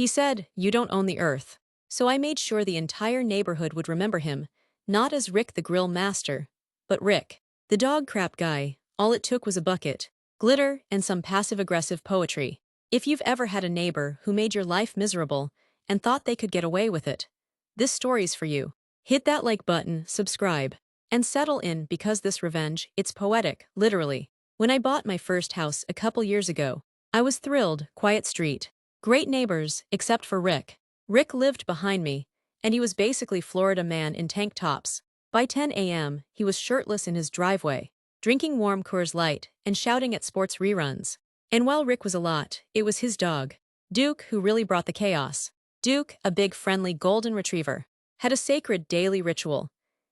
He said, "You don't own the earth." So I made sure the entire neighborhood would remember him, not as Rick the grill master, but Rick, the dog crap guy. All it took was a bucket, glitter, and some passive-aggressive poetry. If you've ever had a neighbor who made your life miserable and thought they could get away with it, this story's for you. Hit that like button, subscribe, and settle in because this revenge, it's poetic, literally. When I bought my first house a couple years ago, I was thrilled, quiet street. Great neighbors, except for Rick. Rick lived behind me, and he was basically Florida man in tank tops. By 10 a.m., he was shirtless in his driveway, drinking warm Coors Light and shouting at sports reruns. And while Rick was a lot, it was his dog, Duke, who really brought the chaos. Duke, a big friendly golden retriever, had a sacred daily ritual.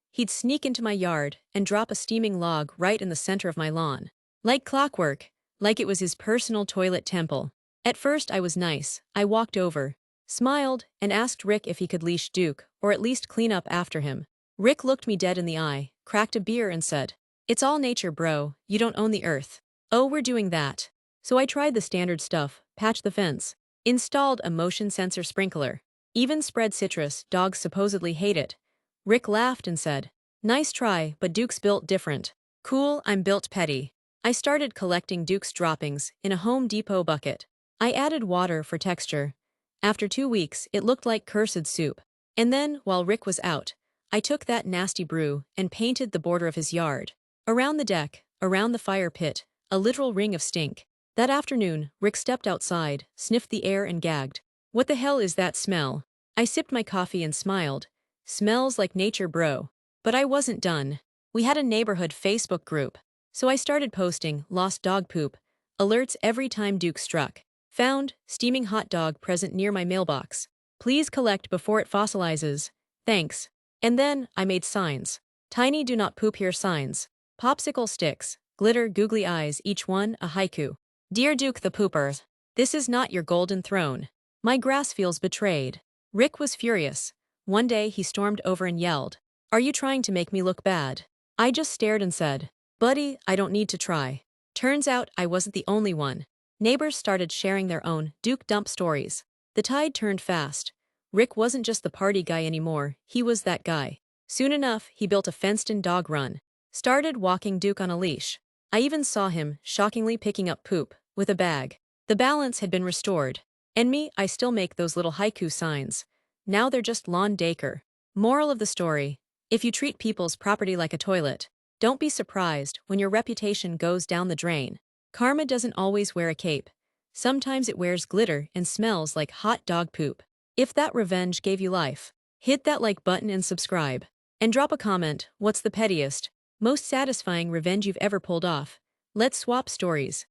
He'd sneak into my yard and drop a steaming log right in the center of my lawn. Like clockwork, like it was his personal toilet temple. At first I was nice. I walked over, smiled, and asked Rick if he could leash Duke, or at least clean up after him. Rick looked me dead in the eye, cracked a beer and said, "It's all nature, bro, you don't own the earth." "Oh, we're doing that." So I tried the standard stuff, patched the fence, installed a motion sensor sprinkler, even spread citrus. Dogs supposedly hate it. Rick laughed and said, "Nice try, but Duke's built different." "Cool, I'm built petty." I started collecting Duke's droppings in a Home Depot bucket. I added water for texture. After 2 weeks, it looked like cursed soup. And then, while Rick was out, I took that nasty brew and painted the border of his yard. Around the deck, around the fire pit, a literal ring of stink. That afternoon, Rick stepped outside, sniffed the air and gagged. "What the hell is that smell?" I sipped my coffee and smiled. "Smells like nature, bro." But I wasn't done. We had a neighborhood Facebook group, so I started posting lost dog poop alerts every time Duke struck. Found, steaming hot dog present near my mailbox. Please collect before it fossilizes. Thanks. And then, I made signs. Tiny do not poop here signs. Popsicle sticks, glitter googly eyes, each one a haiku. "Dear Duke the Pooper, this is not your golden throne. My grass feels betrayed." Rick was furious. One day he stormed over and yelled, "Are you trying to make me look bad?" I just stared and said, "Buddy, I don't need to try." Turns out I wasn't the only one. Neighbors started sharing their own Duke dump stories. The tide turned fast. Rick wasn't just the party guy anymore, he was that guy. Soon enough, he built a fenced-in dog run. Started walking Duke on a leash. I even saw him, shockingly picking up poop, with a bag. The balance had been restored. And me, I still make those little haiku signs. Now they're just lawn decor. Moral of the story: if you treat people's property like a toilet, don't be surprised when your reputation goes down the drain. Karma doesn't always wear a cape. Sometimes it wears glitter and smells like hot dog poop. If that revenge gave you life, hit that like button and subscribe. And drop a comment, what's the pettiest, most satisfying revenge you've ever pulled off? Let's swap stories.